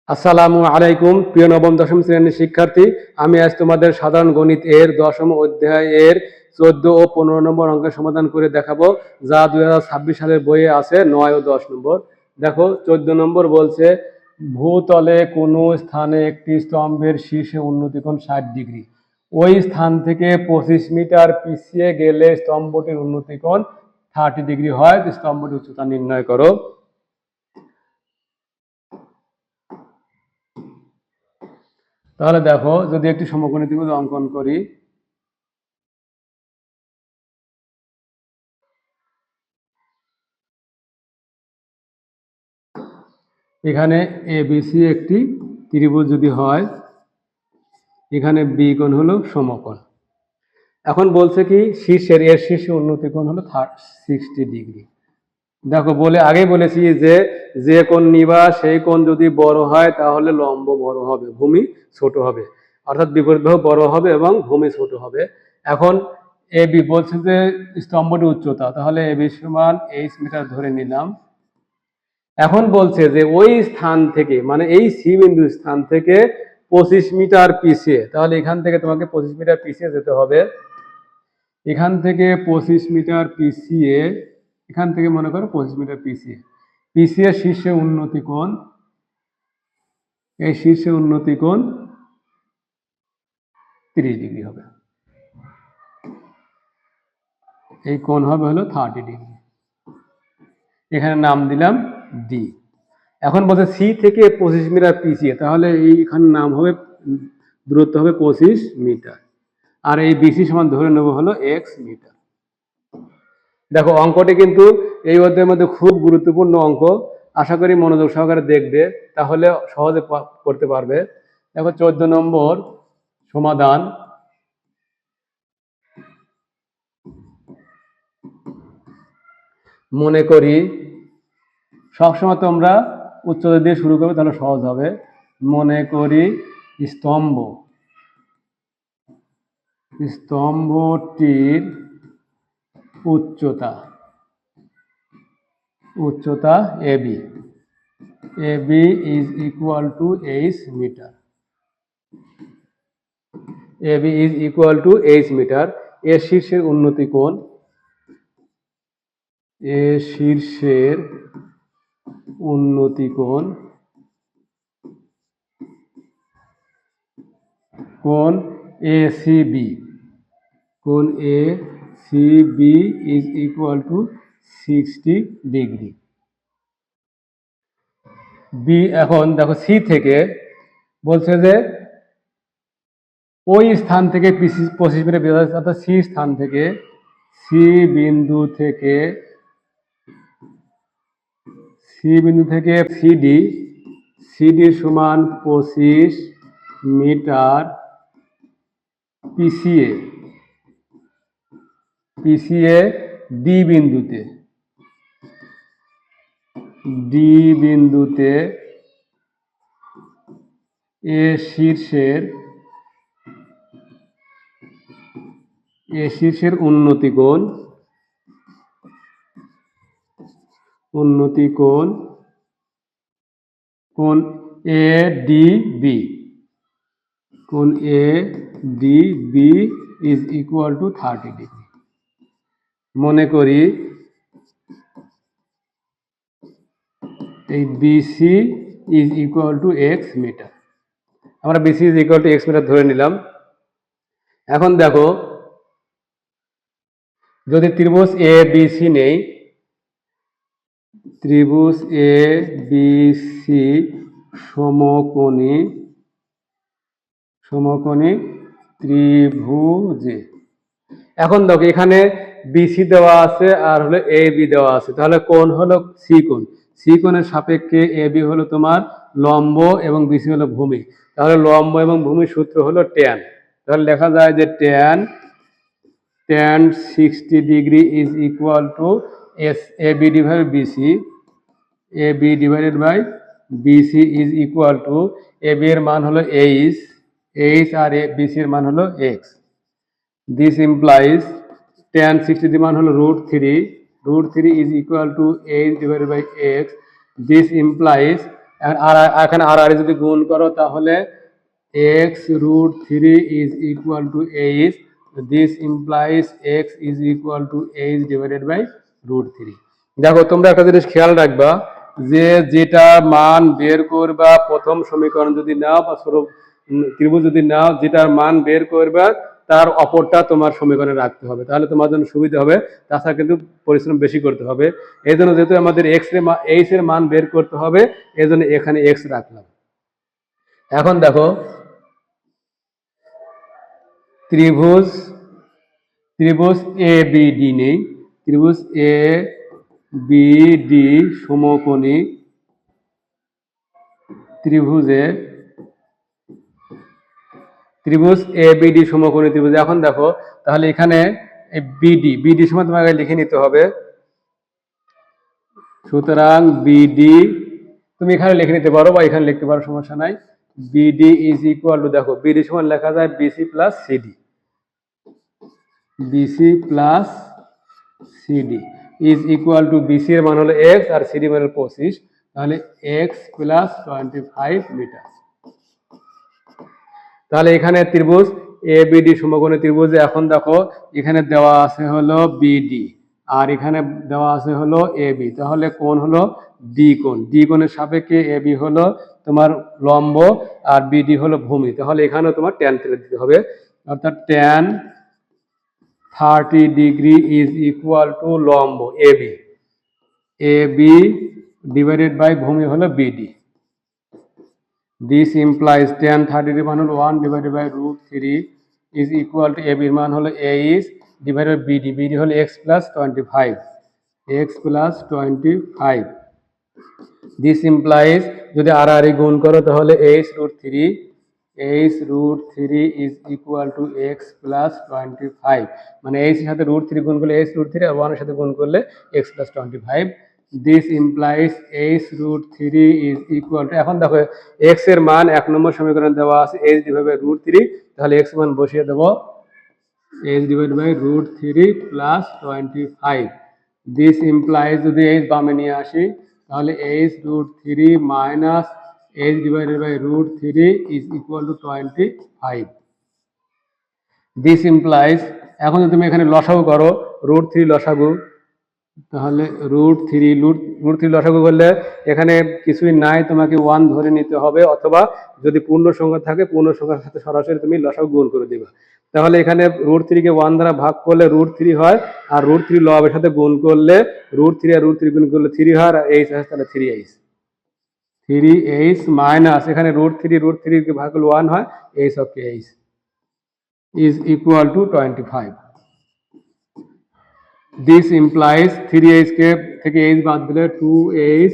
আসসালামু আলাইকুম প্রিয় নবম দশম শ্রেণীর শিক্ষার্থী। আমি আজ তোমাদের সাধারণ গণিত এর দশম অধ্যায় এর 14 ও 15 নম্বর অঙ্কের সমাধান করে দেখাবো, যা 2026 সালের বইয়ে আছে 9 ও 10 নম্বর। দেখো 14 নম্বর বলছে, ভূতলে কোনো স্থানে একটি স্তম্ভের শীর্ষে উন্নতি কোণ 60 ডিগ্রি। ওই স্থান থেকে 25 মিটার পিছিয়ে গেলে স্তম্ভটির উন্নতি কোণ 30 ডিগ্রি হয়। স্তম্ভটির উচ্চতা নির্ণয় করো। তাহলে দেখো, যদি একটি সমকোণী ত্রিভুজ অঙ্কন করি, এখানে এবিসি একটি ত্রিভুজ যদি হয়, এখানে বি কোণ হলো সমকোণ। এখন বলছে কি, এর শীর্ষে উন্নতি কোণ হলো 60 ডিগ্রি। দেখো, আগেই বলেছি যে কোণ নিবা সেই কোণ যদি বড় হয় তাহলে লম্ব বড় হবে, ভূমি ছোট হবে, অর্থাৎ বিপরীত বাহু বড় হবে এবং ভূমি ছোট হবে। এখন এবি বলছে যে স্তম্ভটির উচ্চতা, তাহলে এবি সমান h মিটার ধরে নিলাম। এখন বলছে যে ওই স্থান থেকে, মানে এই সি বিন্দু স্থান থেকে 25 মিটার পিছিয়ে, তাহলে এখান থেকে তোমাকে 25 মিটার পিছিয়ে যেতে হবে। এখান থেকে 25 মিটার পিছিয়ে, এখান থেকে মনে করো 25 মিটার পিছিয়ে শীর্ষে উন্নতি কোণ, এই শীর্ষে উন্নতি কোণ 30 ডিগ্রি হবে। এই কোণ হবে হলো 30 ডিগ্রি। এখানে নাম দিলাম ডি। এখন বলছে সি থেকে 25 মিটার পিছিয়ে, তাহলে এইখানে নাম হবে, দূরত্ব হবে 25 মিটার, আর এই বিসি সমান ধরে নেব হলো এক্স মিটার। দেখো, অঙ্কটি কিন্তু এই অধ্যায়ের মধ্যে খুব গুরুত্বপূর্ণ অঙ্ক। আশা করি মনোযোগ সহকারে দেখবে, তাহলে সহজে করতে পারবে। দেখো 14 নম্বর সমাধান। মনে করি, সবসময় তোমরা উচ্চতা দিয়ে শুরু করবে, তাহলে সহজ হবে। মনে করি স্তম্ভটির উচ্চতা AB is equal to 8 metre. AB is equal to 8 metre. এর শীর্ষের উন্নতি কোণ, কোণ ACB, is equal to 60 degree. B, এখন দেখো সি থেকে বলছে যে ওই স্থান থেকে 25 মিটার বের হচ্ছে, অর্থাৎ সি স্থান থেকে, সি বিন্দু থেকে সিডি সমান 25 মিটার পিছিয়ে ডি বিন্দুতে এ শীর্ষের উন্নতি কোণ ADB is equal to 30 degree. মনে করি এই BC is equal to X metre. আমরা BC is equal to X metre ধরে নিলাম। এখন দেখো, যদি ত্রিভুজ এ বিসি নেই, ত্রিভুজ এ বিসি সমকোণী ত্রিভুজে, এখন দেখো এখানে বিসি দেওয়া আছে আর হলো এ বি দেওয়া আছে, তাহলে কোণ হলো সি কোণের সাপেক্ষে এ বি হলো তোমার লম্ব এবং বিসি হলো ভূমি। তাহলে লম্ব এবং ভূমির সূত্র হলো ট্যান। তাহলে লেখা যায় যে tan 60 degree is equal to A B divided by BC is equal to, A B এর মান হলো এইচ আর বিসি এর মান হলো এক্স। This implies tan 60 মান হলো √3 is equal to 8 divided by x. This implies এখানে আর আর যদি গুণ করো তাহলে x√3 is equal to h. This implies x is equal to h divided by √3. দেখো তোমরা একটা জিনিস খেয়াল রাখবা যে যেটা মান বের করবা প্রথম সমীকরণ যদি নাও বা ত্রিভুজ যদি নাও, যেটার মান বের করবা তার অপরটা তোমার সমীকরণে রাখতে হবে, তাহলে তোমার জন্য সুবিধা হবে। তাছাড়া কিন্তু পরিশ্রম বেশি করতে হবে। এই জন্য যেহেতু আমাদের এইচ এর মান বের করতে হবে, এই জন্য এখানে এক্স রাখলাম। এখন দেখো ত্রিভুজ এ বি ডি নেই, ত্রিভুজ এ বি ডি সমকোণী ত্রিভুজ এ বি ডি সমকোণী ত্রিভুজ। এখন দেখো তাহলে এখানে বিডি সময় তোমাকে লিখে নিতে হবে। সুতরাং বিডি তুমি এখানে লিখে নিতে পারো বা এখানে লিখতে পারো, সমস্যা নাই। বিডি ইজ ইকুয়াল টু, দেখো বিডি সমান লেখা যায় BC plus CD. BC plus CD is equal to, BC এর মান হলো এক্স আর সিডি মান হলো 25, তাহলে এক্স প্লাস 25 মিটার। তাহলে এখানে ত্রিভুজ এ বিডি সমকোণী ত্রিভুজে এখন দেখো এখানে দেওয়া আছে হলো বিডি আর এখানে দেওয়া আছে হলো এ বি, তাহলে কোণ হলো ডি কোণ। ডি কোণের সাপেক্ষে এ বি হলো তোমার লম্ব আর বিডি হলো ভূমি, তাহলে এখানেও তোমার ট্যান ফেলে দিতে হবে, অর্থাৎ tan 30 degree is equal to লম্ব এ বি ডিভাইডেড বাই ভূমি হলো বিডি। This implies tan 30 মান হলো 1 divided by √3 is equal to AB এর মান হলো A is divided by BD হলো x plus 25. This implies যদি আর আর গুণ করো তাহলে h√3 is equal to x plus 25, মানে h এর সাথে √3 গুণ করলে h√3 আর 1 এর সাথে গুণ করলে x plus 25. This implies h√3 is equal to, এখন দেখো x এর মান 1 নম্বর সমীকরণ দেওয়া আছে h divided by √3, তাহলে x মান বসিয়ে দেব h divided by √3 plus 25. This implies যদি h বামে নিয়ে আসি তাহলে h√3 minus h divided by √3 is equal to 25. This implies, এখন যদি তুমি এখানে লসাগু করো √3 লসাগু, তাহলে √3 লসাগু করলে এখানে কিছুই নাই, তোমাকে 1 ধরে নিতে হবে, অথবা যদি পূর্ণ সংখ্যা থাকে পূর্ণ সংখ্যার সাথে সরাসরি তুমি লসাগু গুণ করে দিবা। তাহলে এখানে √3 কে 1 দ্বারা ভাগ করলে √3 হয়, আর √3 লবের সাথে গুণ করলে √3 আর √3 গুণ করলে 3 হয়, আর h আসে তাহলে 3h মাইনাস এখানে √3 কে ভাগ করলে 1 হয়, h of h is equal to 25. This implies 3h কে থেকে h বাদ দিলে 2h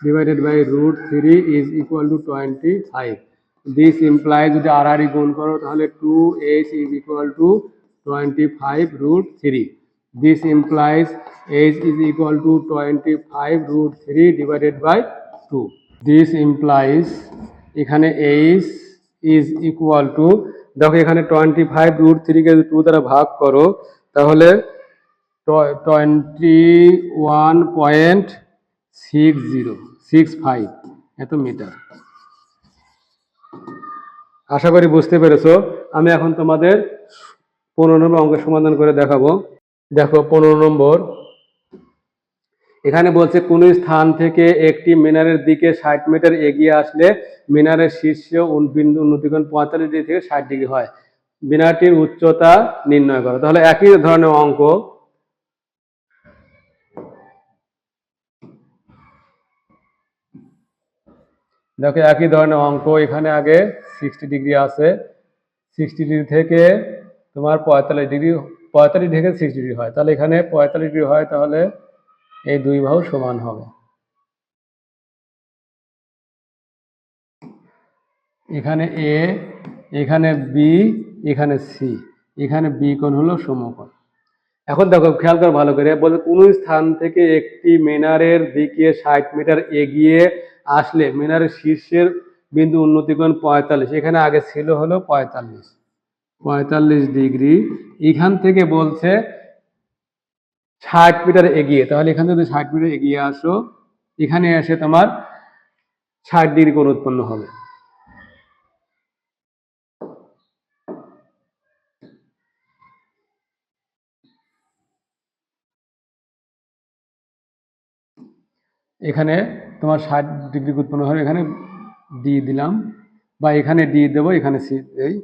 divided by √3 is equal to 25. This implies যদি আর আর গুণ করো তাহলে 2h is equal to 25√3. This implies h is equal to 25√3 divided by 2. This implies এখানে h is equal to, দেখো এখানে 25√3 কে 2 দ্বারা ভাগ করো তাহলে 21.6065 এত মিটার। আশা করি বুঝতে পেরেছো। আমি এখন তোমাদের 15 নম্বর অঙ্ক সমাধান করে দেখাবো। দেখো 15 নম্বর, এখানে বলছে কোন স্থান থেকে একটি মিনারের দিকে 60 মিটার এগিয়ে আসলে মিনারের শীর্ষে বিন্দু উন্নতিকোণ 45 ডিগ্রি থেকে 60 ডিগ্রি হয়, মিনারটির উচ্চতা নির্ণয় করো। তাহলে একই ধরনের অঙ্ক, দেখো একই ধরনের অঙ্ক, এখানে আগে 60 ডিগ্রি আছে, 60 ডিগ্রি থেকে তোমার 45 ডিগ্রি থেকে 60 ডিগ্রি হয়, তাহলে এখানে 45 ডিগ্রি হয়, তাহলে এই দুই বাহু সমান হবে। এখানে এ, এখানে বি, এখানে সি, এখানে বি কোণ হলো সমকোণ। এখন দেখো খেয়াল করো ভালো করে, বলছে কোন স্থান থেকে একটি মিনারের দিকে 60 মিটার এগিয়ে আসলে মিনারের শীর্ষের বিন্দু উন্নতিকোণ 45, এখানে আগে ছিল হলো 45 ডিগ্রি। এখান থেকে বলছে 60 মিটার এগিয়ে, তাহলে এখান থেকে 60 মিটার এগিয়ে আসো, এখানে এসে তোমার 60 ডিগ্রি কোণ উৎপন্ন হবে। এখানে তোমার 60 ডিগ্রি উৎপন্ন হবে, এখানে ডি দিলাম, বা এখানে ডি দেবো, এখানে সি দেই,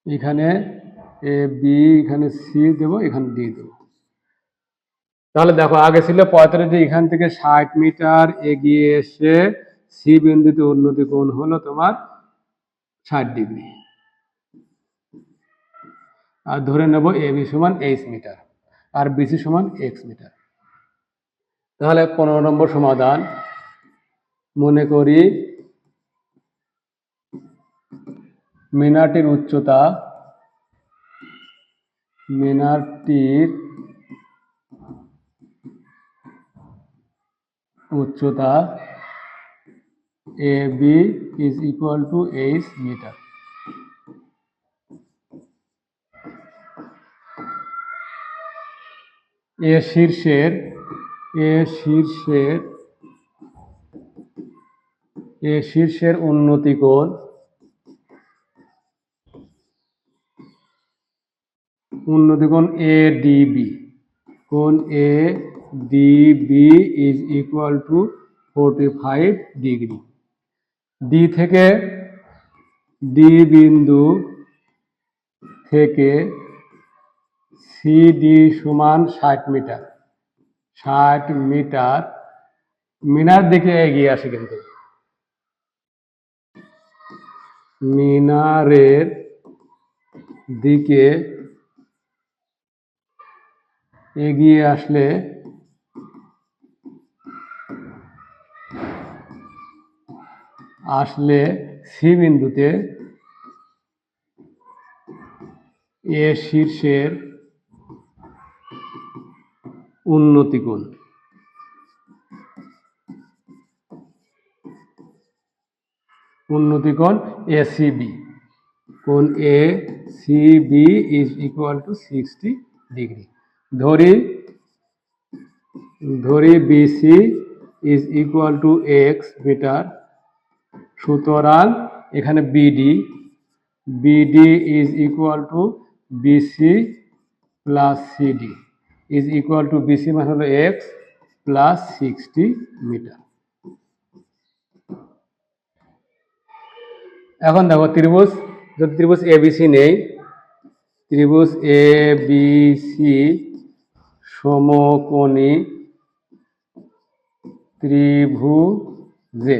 এখানে এ বি, এখানে সি দেবো, এখানে ডি দেবো। তাহলে দেখো আগে ছিল 45, এখান থেকে 60 মিটার এগিয়ে এসে সি বিন্দুতে উন্নতি কোণ হলো তোমার 60 ডিগ্রি। আর ধরে নেব এ বি সমান এইচ মিটার আর বিসি সমান এক্স মিটার। তাহলে 15 নম্বর সমাধান, মনে করি মিনারটির উচ্চতা A B is equal to H metre. A শীর্ষের উন্নতি কোণ এ ডিবি, কোণ A DB is equal to 45 degree. D থেকে ডি বিন্দু থেকে সিডি সমান 60 মিটার। 60 মিটার মিনার দিকে এগিয়ে আসে, কিন্তু মিনারের দিকে এগিয়ে আসলে সি বিন্দুতে এ শীর্ষের উন্নতি কোণ এসিবি, কোণ A CB is equal to 60 degree. ধরি BC is equal to X metre. সুতরাং এখানে BD is equal to BC plus CD is equal to, BC মানে হলো এক্স প্লাস 60 মিটার। এখন দেখো যদি ত্রিভুজ এবিসি নেই, ত্রিভুজ এবিসি সমকোণী ত্রিভুজে।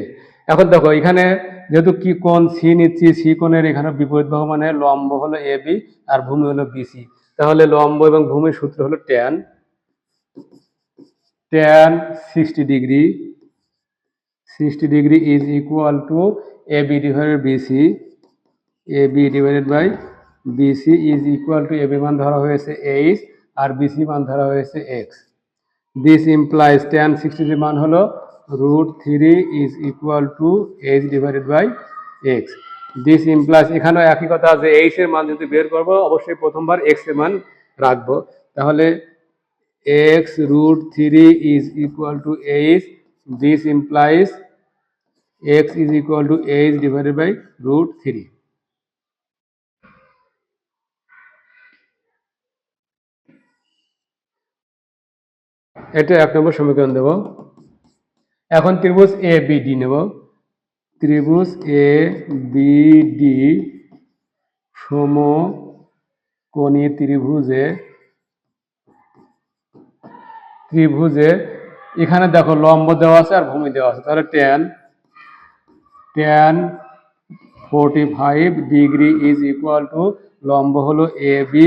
এখন দেখো এখানে যেহেতু কি কোণ সি নিচ্ছি, সি কোণের এখানে বিপরীত বাহু মানে লম্ব হলো এবি আর ভূমি হলো বিসি। তাহলে লম্ব এবং ভূমির সূত্র হলো tan 60 degree is equal to AB divided by BC is equal to, AB মান ধরা হয়েছে এইচ আর বিসি মান ধরা হয়েছে এক্স। দিস ইমপ্লাইজ tan 60 মান হলো √3 is equal to H divided by X. This implies, এখানেও একই কথা আছে, এইচ এর মান যদি বের করবো অবশ্যই প্রথমবার এক্স এর মান রাখবো। তাহলে x √3 is equal to h. This implies x is equal to h divided by √3. এটা 1 নম্বর সমীকরণ দেব। এখন ত্রিভুজ এ বিডি নেব। ত্রিভুজ এ বিডি সমকোণী ত্রিভুজে এখানে দেখো লম্ব দেওয়া আছে আর ভূমি দেওয়া আছে, তাহলে tan 45 degree is equal to, লম্ব হলো এ বি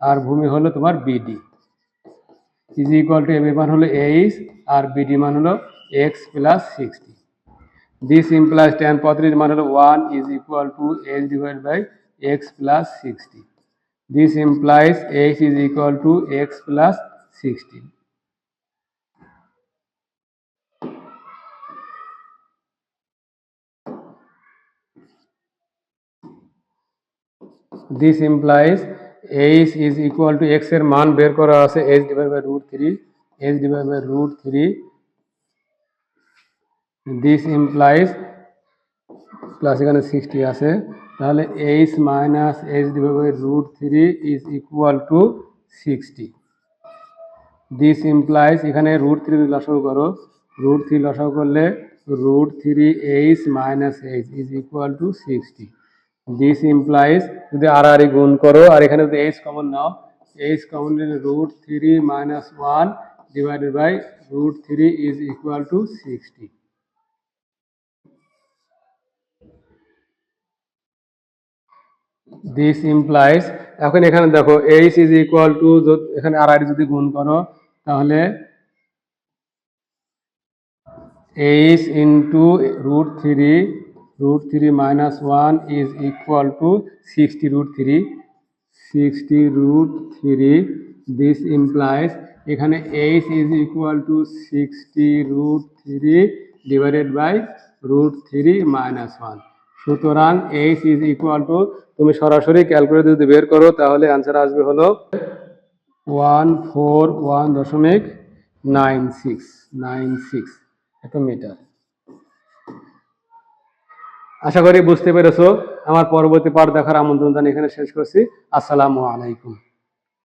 আর ভূমি হলো তোমার BD, is equal to AB মান হলো এইচ আর বিডি মান হলো X plus 60। This implies tan 35 মান হলো 1 is equal to H divide by X plus 60। This implies H is equal to X plus 60। This implies h is equal to x এর মান বের করা আছে h divided by √3, h divided by root 3. This implies plus এখানে 60 আছে, তাহলে h minus h divided by root 3 is equal to 60. This implies এখানে root 3 লসাগু করো, root 3 লসাগু করলে root 3h minus h is equal to 60. This implies যদি আর গুণ করো আর এখানে যদি h কমন নাও, h কমন নিলে root 3 minus 1 divided by root 3 is equal to 60. This implies এখন এখানে দেখো h is equal to এখানে আর যদি গুণ করো তাহলে h into root 3 minus 1 is equal to 60 root 3. This implies এখানে h is equal to 60 root 3 divided by root 3 minus 1. সুতরাং h is equal to তুমি সরাসরি ক্যালকুলেটর যদি বের করো তাহলে आंसर আসবে হলো 141.96 এত মিটার। আশা করি বুঝতে পেরেছো। আমার পরবর্তী পাঠ দেখার আমন্ত্রণ জানিয়ে এখানে শেষ করছি। আসসালামু আলাইকুম।